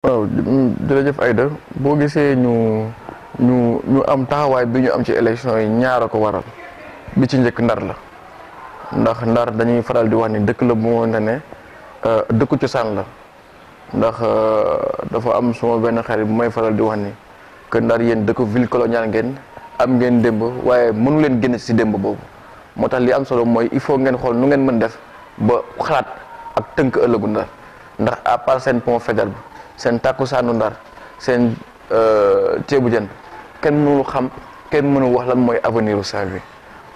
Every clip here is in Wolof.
waaw jërëjëf Aïda boo gisee ñu am taxawaay bi ñu am ci élection yi ñaar a ko waral bi ci njëkk Ndar la ndax Ndar dañuy faral di wax ni dëkk la bu moo ne dëkku cosaan la ndax dafa am suma benn xarit bu may faral di wax ni que Ndar yéen dëkk ville coloniale ngeen am ngeen démb waaye mënu leen génn ci démb boobu moo tax li am solo mooy il faut ngeen xool nu ngeen mën def ba xalaat ak tënk ëllëgu Ndar ndax à part seen pont Faidherbe bi seen takkusaanu Ndar seen ceebu jën kenn mënul xam kenn mënul wax lan mooy avenir u Saint-Louis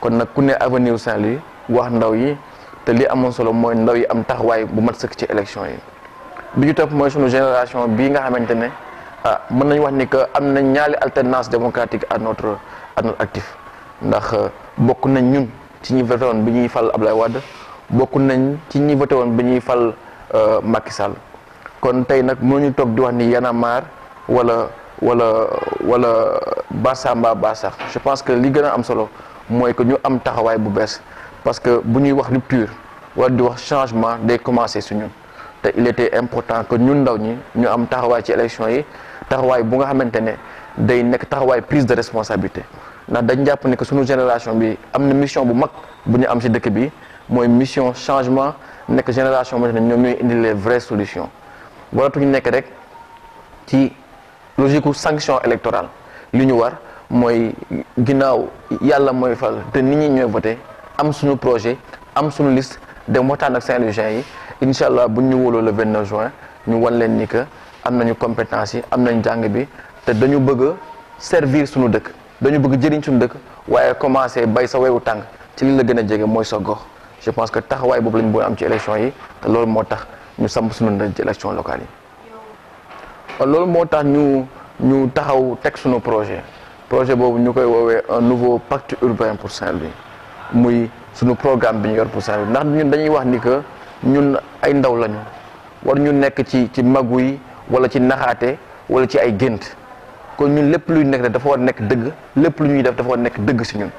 kon nag ku ne avenir u Saint-Louis wax ndaw yi te li amoon solo mooy ndaw yi am taxawaay bu mat sëkk ci élection yi bi ñu topp mooy sunu génération bii nga xamante ne mën nañu wax ni que am na ñaari alternance démocratique à notre actif ndax bokk nañ ñun ci ñi voté woon bi ñuy fal Ablaye Wade bokk nañ ci ñi voté woon bi ñuy fal Macky Sall kon tey nag mënuñu toog di wax ni Y'en a marre wala Barça mbaa Barsax je pense que li gën a am solo mooy que ñu am taxawaay bu bees parce que bu ñuy wax rupture wala di wax changement day commencer su ñun te il était important que ñun ndaw ñi ñu am taxawaay ci élection yi taxawaay bu nga xamante ne day nekk taxawaay prise de responsabilité ndax dañ jàpp ne que suñu génération bi am na mission bu mag bu ñu am ci dëkk bi mooy mission changement nekk génération boo xam ne ñoom ñooy indi les vraies solutions waratuñu nekk rek ci logique u sanction électorale li ñu war mooy ginnaaw yàlla mooy fal te nit ñi ñooy voté am suñu projet am suñu liste dem waxtaan ak Saint-Louisiens yi incha allah bu ñu wóoloo le 29 juin ñu wan leen ni que am nañu compétence yi am nañ jàng bi te dañu bëgg a servir suñu dëkk dañu bëgg jëriñ suñu dëkk waaye commencé bay sa wewu tàng ci li la gën a jege mooy sa gox je pense que taxawaay boobu lañu bëgg am ci élection yi te loolu moo tax ñu samp suñu ndaj ci élection locale yi loolu moo tax ñu taxaw teg suñu projet boobu ñu koy woowee un nouveau pacte urbain pour Saint-Louis muy suñu programme bi ñu yor pour Saint-Louis ndax ñun dañuy wax ni que ñun ay ndaw lañu war ñu nekk ci magu yi wala ci naxaate wala ci ay gént kon ñun lépp luy nekk dafa war nekk dëgg lépp lu ñuy def dafa war nekk dëgg si ñun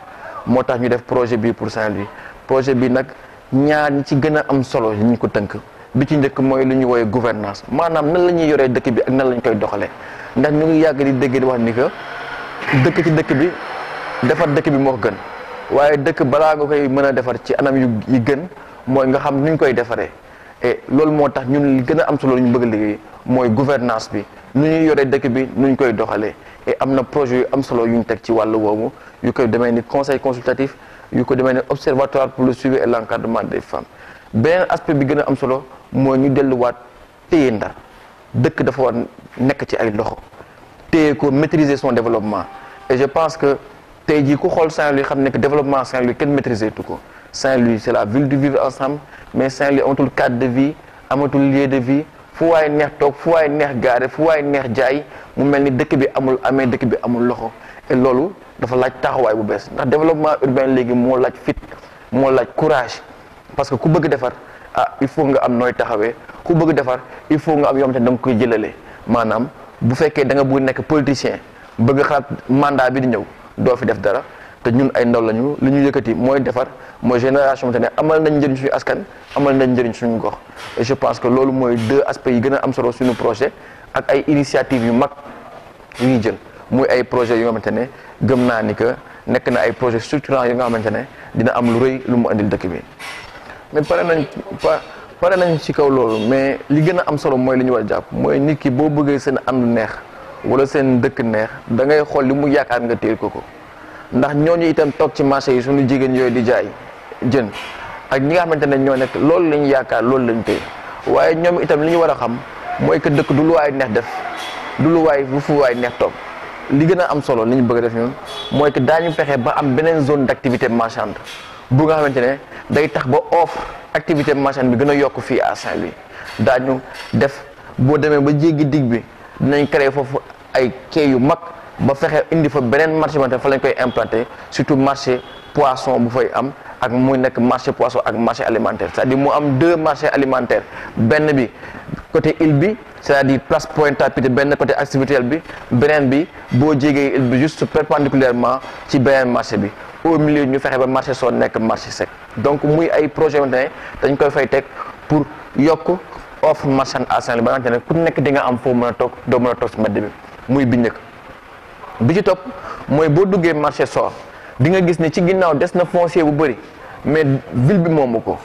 moo tax ñu def projet bi pour Saint-Louis projet bi nag ñaar ñi ci gën a am solo ñu ko tënk bi ci njëkk mooy lu ñuy woowee gouvernance maanaam nan la ñuy yoree dëkk bi ak nan la ñu koy doxalee ndax ñu ngi yàgg di dégg di wax ni que dëkk ci dëkk bi defar dëkk bi moo ko gën waaye dëkk balaa nga koy mën a defar ci anam yi gën mooy nga xam nu ñu koy defaree et loolu moo tax ñun li gën a am solo lu ñu bëgg a liggéey mooy gouvernance bi nu ñuy yoree dëkk bi nu ñu koy doxalee et am na projet yu am solo yu ñu teg ci wàllu woowu yu koy demee ni conseil consultatif yu ko demee ni observatoire pour le suivi et l'encadrement des femmes beneen aspect bi gën a am solo mooy ñu delluwaat téye Ndar dëkk dafa war nekk ci ay loxo téye ko maîtriser son développement et je pense que tey jii ku xool Saint-Louis xam ne que développement Saint-Louis kenn maîtriser tu ko Saint-Louis c'est la ville du vivre ensemble mais Saint-Louis amatul cadre de vie amatul lieu de vie fu waay neex toog fu waay neex gaare fu waay neex jaay mu mel ni dëkk bi dëkk bi amul loxo et loolu dafa laaj taxawaay bu bees ndax développement urbain léegi moo laaj fit moo laaj courage parce que ku bëgg defar il faut nga am nooy taxawee ku bëgg defar il faut nga am yoo xamante ne da nga koy jëlalee maanaam bu fekkee da nga bëgg nekk politicien bëgg xalaat mandat bi di ñëw doo fi def dara te ñun ay ndaw lañu li ñu yëkkati mooy defar mooy génération te ne amal nañ njëriñ suñu askan amal nañ njëriñ suñu gox et je pense que loolu mooy deux aspects yi gën a am solo suñu projet ak ay initiatives yu mag yu ñuy jël muy ay projets yoo xamante ne gëm naa ni que nekk na ay projets structurants yi nga xamante ne dina am lu rëy lu mu andil dëkk bi mais pare nañ ci kaw loolu mais li gën a am solo mooy li ñu war a jàpp mooy nit ki boo bëggee seen ànd neex wala seen dëkk neex da ngay xool li mu yaakaar nga téel ko ndax ñooñu itam toog ci marché yi suñu jigéen yooyu di jaay jën ak ñi nga xamante ne ñoo nekk loolu lañ yaakaar loolu lañ téye waaye ñoom itam li ñu war a xam mooy que dëkk du lu waay neex def du lu waay bu fu waay neex toog li gën a am solo li ñu bëgg a def ñun mooy que daañu fexe ba am beneen zone d'activité marchande bu nga xamante ne day tax ba offre activité marchande bi gën a yokk fii à Saint-Louis daañu def boo demee ba jéggi dig bi dinañ créer foofu ay quai yu mag ba fexe indi fa beneen marché bante fa lañ koy implanter surtout marché poisson bu fay am ak muy nekk marché poisson ak marché alimentaire c'est-à-dire mu am deux marchés alimentaires benn bi côté île bi c'est-à-dire place Pointe-à-Pitre benn côté activité bi beneen bi boo jégee île bi juste perpendiculairement ci beneen marché bi au milieu ñu fexe ba marché soo nekk marché sec donc muy ay projet ne dañ koy fay teg pour yokk offre marchande à Saint-Louis ba nga xamante ne ku nekk di nga am foo mën a toog doo mën a toog si mbedd bi muy bi njëkk bi ci topp mooy boo duggee marché Sor di nga gis ne ci ginnaaw des na foncier bu bëri mais ville bi moomu ko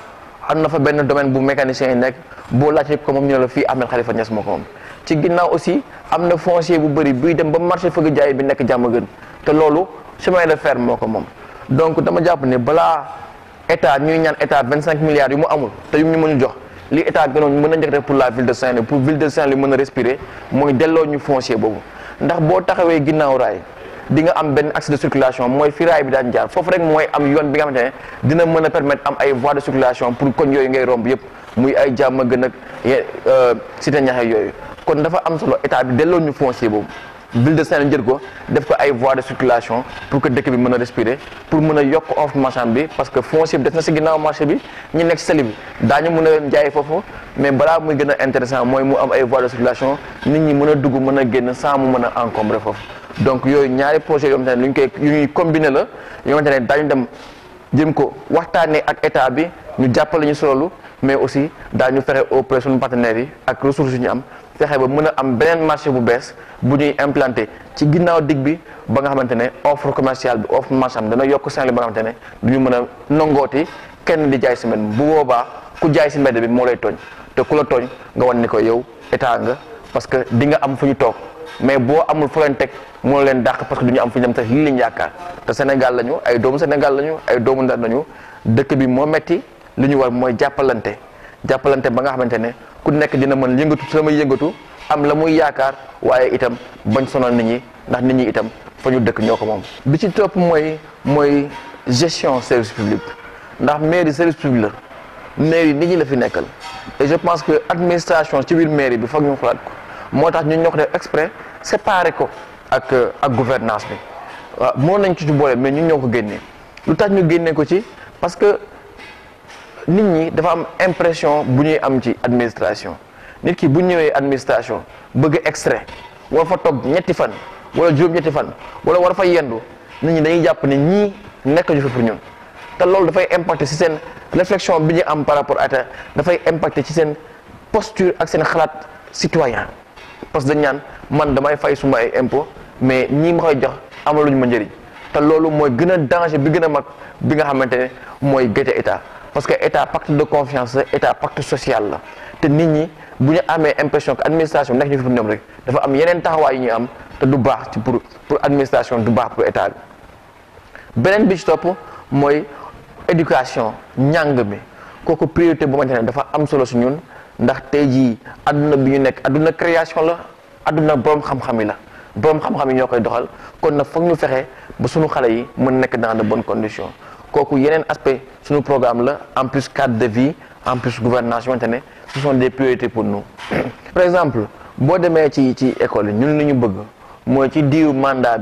am na fa benn domaine bu mécanicien yi nekk boo laajte ko moom ñu ne la fii Ahmed Khalifa Niass moo ko moom ci ginnaaw aussi am na foncier bu bëri buy dem ba marché fëgg jaay bi nekk jàmm gën te loolu chemin de fer moo ko moom donc dama jàpp ne balaa état ñuy ñaan état 25 milliards yu mu amul te yu ñu mënul jox li état gënoon mën a njëkk pour la ville de Saint-Louis pour ville de Saint-Louis mën a respirer mooy delloo ñu foncier boobu ndax boo taxawee ginnaaw raay di nga am benn axe de circulation mooy fi raay bi daan jaar foofu rek mooy am yoon bi nga xamante ne dina mën a permettre am ay voies de circulation pour koñ yooyu ngay romb yëpp muy ay jàmm gën ak cité ñaxe yooyu kon dafa am solo état bi delloo ñu foncier boobu ville de Saint-Louis jël ko def ko ay voies de circulation pour que dëkk bi mën a respirer pour mën a yokk offre marchande bi parce que foncier bi des na si ginnaaw marché bi ñu nekk si tali bi daañu mën a leen jaay foofu mais balaa muy gën a intéressant mooy mu am ay voies de circulation nit ñi mën a dugg mën a génn sans mu mën a encombrer foofu donc yooyu ñaari projet yoo xamante ne lu ñu koy yu ñuy combiner la yoo xamante ne daañu dem jëm ko waxtaanee ak état bi ñu jàppale ñu solo mais aussi daañu fexe auprès suñu partenaires yi ak ressources yu ñu am fexe ba mën a am beneen marché bu bees bu ñuy implanté ci ginnaaw dig bi ba nga xamante ne offre commerciale bi offre marchande dana yokk Saint-Louis ba nga xamante ne du ñu mën a nangooti kenn di jaay si mbedd bu boobaa ku jaay si mbedd bi moo lay tooñ te ku la tooñ nga wan ni ko yow état nga parce que di nga am fu ñu toog mais boo amul fu leen teg moo leen dàq parce que du ñu am fu ñu dem te lii lañ yaakaar te Sénégal lañu ay doomu Sénégal lañu ay doomu Ndar lañu dëkk bi moo metti li ñu war mooy jàppalante ba nga xamante ne ku nekk dina mën yëngatu sama yëngatu am la muy yaakaar waaye itam bañ sonal nit ñi ndax nit ñi itam fa ñu dëkk ñoo ko moom. bi ci topp mooy gestion service public ndax mairie service public la mairie nit ñi la fi nekkal et je pense que administration ci biir mairie bi foog ñu xalaat ko moo tax ñun ñoo ko def exprès séparé ko ak gouvernance bi waaw moo nañ ci boole mais ñun ñoo ko génnee lu tax ñu génnee ko ci parce que nit ñi dafa am impression bu ñuy am ci administration nit ki bu ñëwee administration bëgg extrait war fa toog ñetti fan wala juróom-ñetti fan wala war fa yendu nit ñi dañuy jàpp ne ñii nekk ñu fi pour ñun te loolu dafay impacter ci seen réflexion bi ñu am par rapport à dafay impacter ci seen posture ak seen xalaat citoyen parce que dañ ñaan man damay fay suma ay impôt mais ñii ma koy jox amaluñu ma njëriñ te loolu mooy gën a danger bi gën a mag bi nga xamante ne mooy gëte état parce que état pacte de confiance la état pacte social la te nit ñi bu ñu amee impression que administration nekk ñu fi ñoom rek dafa am yeneen taxawaay yu ñuy am te du baax ci pour administration du baax pour état bi beneen bi ci topp mooy éducation njàng mi kooku priorité bu xamante ne dafa am solo si ñun ndax tey jii adduna bi ñu nekk adduna création la adduna borom xam-xam yi la borom xam-xam yi ñoo koy doxal kon nag foog ñu fexe ba suñu xale yi mën nekk dans de bonnes conditions kooku yeneen aspect suñu programme la en plus cadre de vie en plus gouvernance wante ne ce sont des priorités pour nous par exemple boo demee ci école yi ñun li ñu bëgg mooy ci diiru mandat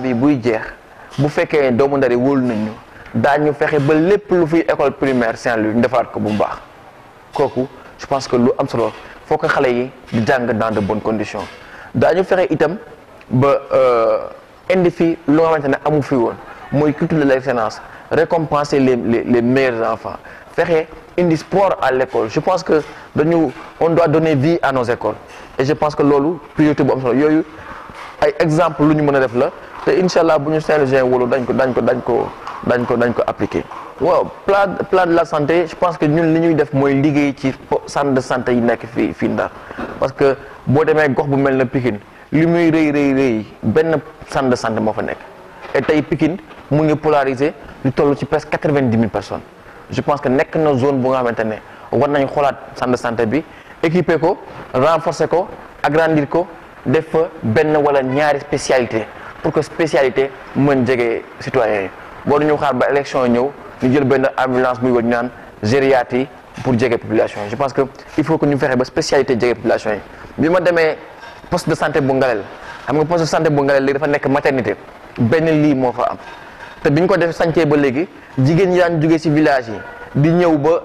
bi buy jeex bu fekkee doomu ndari wóolu nañu daañu fexe ba lépp lu fiy école primaire Saint-Louis ñu defaat ko bu baax kooku je pense que lu am solo faut que xale yi di jàng dans de bonnes conditions daañu fexe itam ba indi fi lu nga xamante ne amu fi woon mooy culture de l'excellence récompenser les meilleurs enfants fexe indi sport à l'école je pense que on doit donner vie à nos écoles et je pense que loolu priorité bu am solo yooyu ay exemple lu ñu mën a def la te incha allah bu ñu Saint-Louisien wóolu dañ ko appliquer. waaw plan de la santé je pense que ñun li ñuy def mooy liggéey ci centre de santé yi nekk fii Ndar parce que boo demee gox bu mel na Pikine li muy rëy benn centre de santé moo fa nekk et tey Pikine mu ngi polariser lu toll ci presque 90 000 personnes je pense que nekk na zone bu nga xamante ne war nañu xoolaat centre de santé bi équiper ko renforcer ko agrandir ko def fa benn wala ñaari spécialité pour que spécialité mën jege citoyens yi boo ñu xaar ba élection ñëw ñu jël benn ambulance muy wër ñu naan gériatrie pour jege population yi je pense que il faut que ñu fexe ba spécialité jege population yi bi ma demee poste de santé bu Ngalel xam nga poste de santé bu Ngalel léegi dafa nekk maternité benn lii moo fa am te bi ñu ko def sancee ba léegi jigéen ñi daan jógee ci village yi di ñëw ba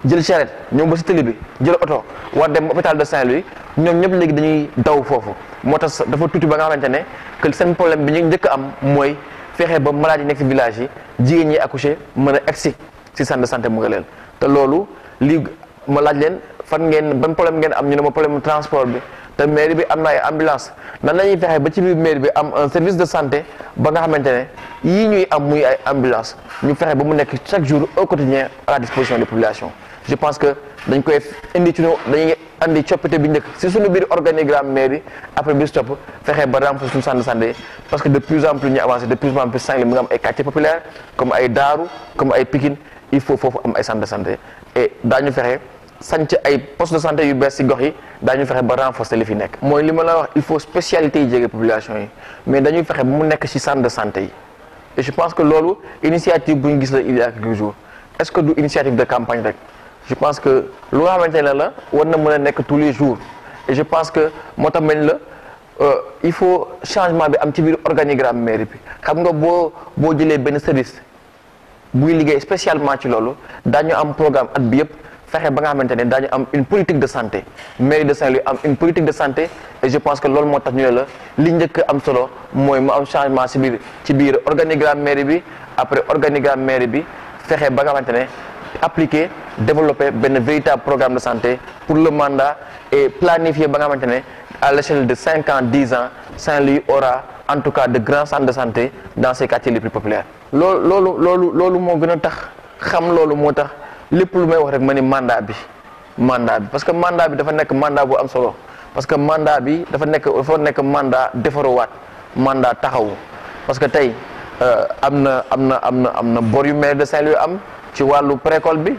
jël charrette ñëw ba ci télé bi jël oto war dem hôpital de Saint-Louis ñoom ñëpp léegi dañuy daw foofu moo tax dafa tuuti ba nga xamante ne que seen problème bi ñu njëkk am mooy fexe ba malade yi nekk ci village yi jigéen ñi accouché mën a egsi ci centre de santé mu Ngalel te loolu lii ma laaj leen fan ngeen ban problème ngeen am ñu ne ma problème transport bi te mairie bi am na ay ambulance nan la ñuy fexe ba ci biir mairie bi am un service de santé ba nga xamante ne yii ñuy am muy ay ambulance ñu fexe ba mu nekk chaque jour au quotidien à la disposition des populations. Je pense que dañ koy indi ci dañuy andi coppite bi njëkk si suñu biir organigramme mairie après bis topp fexe ba renforcer suñu centre de santé parce que de plus en plus ñu avancé de plus en plus Saint-Louis mu ngi am ay quartiers populaires comme ay Daaru comme ay Pikine il faut foofu am ay centre de santé et daañu fexe sanc ay poste de santé yu bees si gox yi daañu fexe ba renforcer li fi nekk. mooy li ma la wax il faut spécialité yi jege population yi mais dañuy fexe ba mu nekk ci centre de santé yi et je pense que loolu initiative bu ñu gis la il y a quelques jours est-ce que du initiative de campagne rek. Je pense que lu nga xamante ne la war na mën a nekk tous les jours et je pense que moo tax mel la il faut changement bi am ci biir organigramme mairie bi xam nga boo jëlee benn service buy liggéey spécialement ci loolu daañu am programme at bi yëpp fexe ba nga xamante ne daañu am une politique de santé mairie de Saint-Louis am une politique de santé et je pense que loolu moo tax ñu ne la li njëkk am solo mooy mu am changement ci biir organigramme mairie bi après organigramme mairie bi fexe ba nga xamante ne appliquer développer benn véritable programme de santé pour le mandat et planifier ba nga xamante ne à l'échelle de 5 ans 10 ans Saint-Louis aura en tout cas de grands centres de santé dans ces quartiers les plus populaires. loolu moo gën a tax xam loolu moo tax lépp lu may wax rek ma ni mandat bi parce que mandat bi dafa nekk mandat bu am solo parce que mandat bi dafa nekk mandat defaruwaat mandat taxawu parce que tey am na bor yu maire de Saint-Louis am. ci wàllu précole bi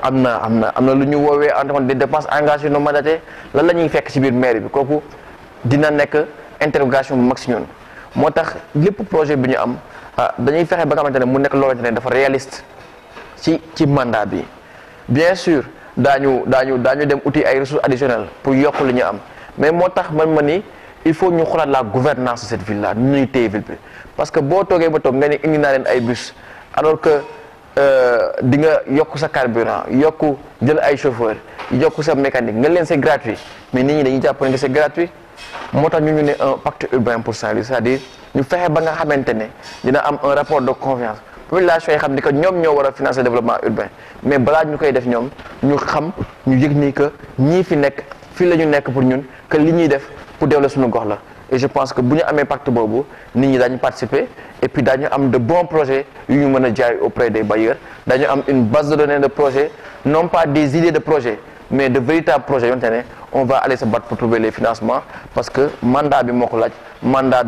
am na lu ñu woowee en termes de dépenses engagées non mandatées lan la ñuy fekk ci biir mairie bi kooku dina nekk interrogation bu mag si ñun moo tax lépp projet bi ñu am dañuy fexe ba nga xamante ne mu nekk loo xamante ne dafa réaliste ci mandat bi bien sûr daañu dem uti ay ressources additionnelles pour yokk li ñu am mais moo tax man ma ni il faut ñu xoolaat la gouvernance de cette ville là nu ñuy téye ville bi parce que boo toogee ba toog nga ne indi naa leen ay bus alors que di nga yokk sa carburant yokku jël ay chauffeur yokku sa mécanique nga leen c'est gratuit mais nit ñi dañuy jàpp ne que c'est gratuit moo tax ñu ne un pacte urbain pour Saint-Louis c'est-à-dire ñu fexe ba nga xamante ne dina am un rapport de confiance population yi xam ni que ñoom ñoo war a financer développement urbain mais balaa ñu koy def ñoom ñu xam ñu yëg ni que ñii fi nekk fii la ñu nekk pour ñun que li ñuy def pour développer suñu gox la et je pense que bu ñu amee pacte boobu nit ñi daañu participer et puis daañu am de bons projets yu ñu mën a jaay auprès des bailleurs daañu am une base de données de projets non pas des idées de projets mais de véritables projets yonte ne on va aller se battre pour trouver les financements parce que mandat bi moo ko laaj mandat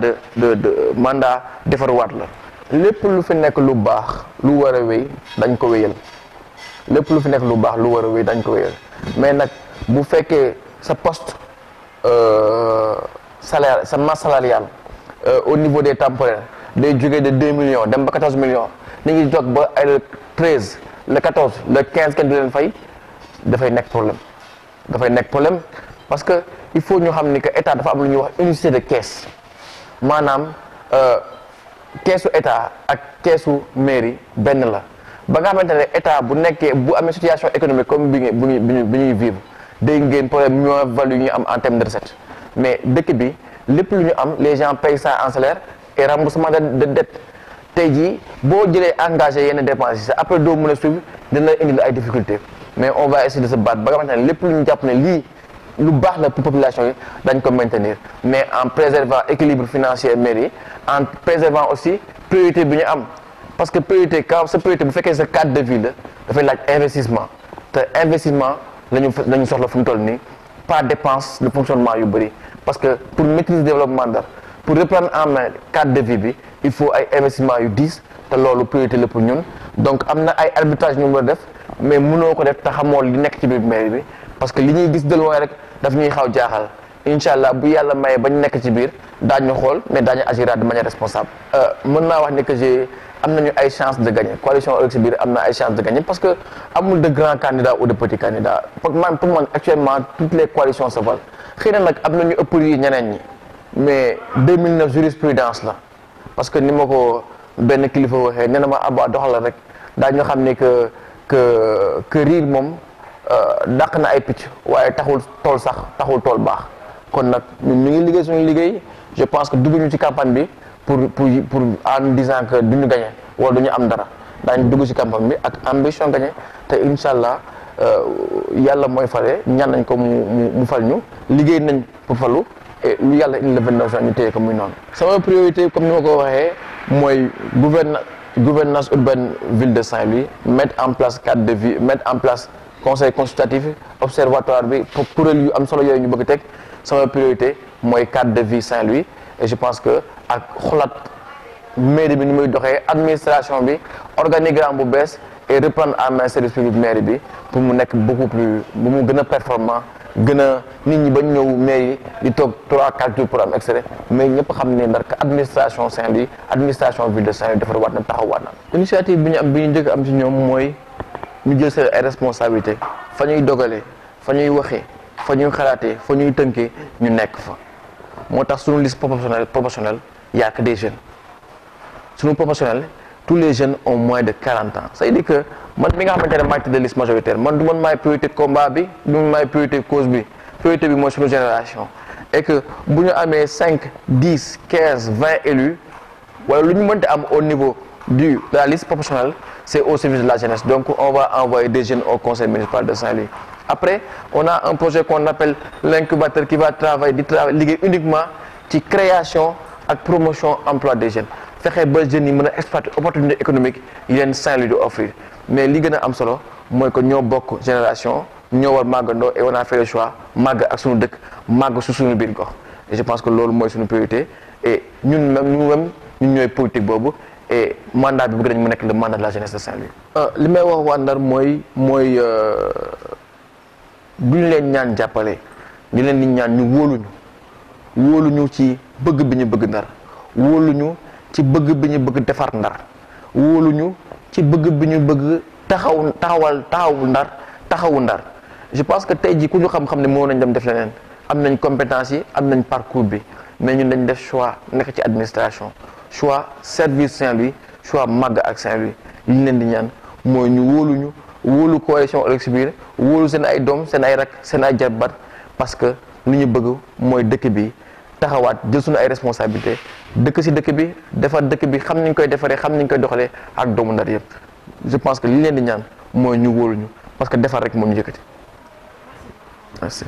mandat defarwaat la lépp lu fi nekk lu baax lu war a wéy dañ ko wéyal lépp lu fi nekk lu baax lu war a wéy dañ ko wéyal mais nag bu fekkee sa poste salaire sa masse salariale au niveau des temporaires day jógee de 2 millions dem ba 14 millions ni ngi toog ba ay le 13 le 14 le 15 kenn du leen fay dafay nekk problème parce que il faut ñu xam ni que état dafa am lu ñuy wax unicité de caisse maanaam keesu état ak keesu mairie benn la ba nga xamante ne état bu nekkee bu amee situation économique comme bi ñuy vivre day ngeen problème moins value ñu am en termes de recette mais dëkk bi lépp lu ñu am les gens payent ça en salaire et remboursement de dette tey jii boo jëlee engagé yenn dépenses yi sax après doo mën a suivre dina indi ay difficultés mais on va essayer de se battre ba nga xamante ne lépp lu ñu jàpp ne lii lu baax la pour population yi dañ ko maintenir mais en préservant équilibre financier mairie en préservant aussi priorité bi ñu am parce que priorité quand sa priorité bu fekkee sa cadre de vie la dafay laaj investissement te investissement lañu soxla fu mu toll nii pas dépense de fonctionnement yu bëri parce que pour maîtriser développement dara pour reprendre en main cadre de vie bi il faut ay investissement yu diis te loolu priorité la pour ñun donc am na ay arbitrage ñu mën a def mais mënoo ko def te xamoo li nekk ci biir mairie bi parce que li ñuy gis de loin rek daf ñuy xaw jaaxal incha allah bu yàlla maye bañ nekk ci biir daañu xool mais daañu agir de manière responsable. mën naa wax ni que am nañu ay chance de gagner coalition ëllëg si biir am na ay chance de gagner parce que amul de grands candidats ou de petits candidats pour man actuellement toutes les coalitions se valent xëy na nag am na ñu ëpp yi ñeneen ñi mais 2009 jurisprudence la parce que ni ma ko benn kilifa waxee nee na ma abba doxal rek daañu xam ni que riir moom dàq na ay picc waaye taxul tool baax kon nag ñun ñu ngi liggéey suñu liggéey je pense que dugguñu ci campagne bi pour en disant que duñu gagné wala duñu am dara daañu dugg ci campagne bi ak ambition gagné te incha allah yàlla mooy fale ñaan nañ ko mu fal ñu liggéey nañ pour falu et lu yàlla indi le 29 juin ñu téye ko muy noonu. sama priorité comme ni ma ko waxee mooy gouvernance urbaine ville de Saint-Louis, mettre en place cadre de vie, mettre en place conseil consultatif, observatoire bi pour kuréel yu am solo yooyu ñu bëgg teg sama priorité mooy cadre de vie Saint-Louis. Et je pense que ak xolaat mairie bi ni muy doxee administration bi organigramme bu bees et reprendre en main service public mairie bi pour mu nekk beaucoup plus bu mu gën a performant gën a nit ñi bañ ñëw mairie di toog 3-4 jours pour am extrait mais ñëpp xam ne ndax administration Saint-Louis administration ville de Saint-Louis defar waat na taxawaat na. initiative bi ñu njëkk am ci ñoom mooy ñu jël seen ay responsabilités fa ñuy dogalee fa ñuy waxee fa ñuy xalaatee fa ñuy tënkee ñu nekk fa. moo tax suñu liste proportionnelle y a que des jeunes suñu proportionnel tous les jeunes ont moins de 40 ans c'est-à-dire que man mi nga xamante ne maay tëdd liste majoritaire man du man maay priorité combat bi du man maay priorité cause bi priorité bi mooy suñu génération et que bu ñu amee 5 10 15 20 élus wala lu ñu mënte am au niveau de la liste proportionnelle c'est au service de la jeunesse donc on va envoyer des jeunes au conseil municipal de Saint-Louis. Après, on a un projet qu'on appelle l'incubateur qui va travailler uniquement sur création et promotion emploi des jeunes. Faire que les jeunes puissent exploiter les opportunités économiques que Saint-Louis doit offrir. Mais ce qui est important, c'est que nous avons beaucoup de générations, nous avons magando et on a fait le choix, mag ak sunu dëkk, mag su sunu biir gox. Et je pense que c'est notre priorité. Et nous-mêmes, nous sommes politique bobu. Et le mandat bi bëgg nañ mu nekk le mandat de la jeunesse de Saint-Louis. Li may wax waa Ndar mooy duñ leen ñaan jàppale di leen di ñaan ñu wóoluñu ci bëgg bi ñu bëgg Ndar wóoluñu ci bëgg bi ñu bëgg defar Ndar wóoluñu ci bëgg bi ñu bëgg taxawu Ndar je pense que tey jii ku ñu xam-xam ne moo nañ dem def leneen am nañ compétence yi am nañ parcours bi mais ñun dañ def choix nekk ci administration choix service Saint-Louis choix màgg ak Saint-Louis li ñu leen di ñaan mooy ñu wóolu coalition Ëllëg si biir wóolu seen ay doom seen ay rak seen ay jarbaat parce que li ñu bëgg mooy dëkk bi taxawaat jël suñu ay responsabilité dëkk si dëkk bi defar dëkk bi xam niñ koy defaree xam niñ koy doxalee ak doomu Ndar yëpp je pense que li leen di ñaan mooy ñu wóolu ñu parce que defar rek moo ñu yëkkati merci.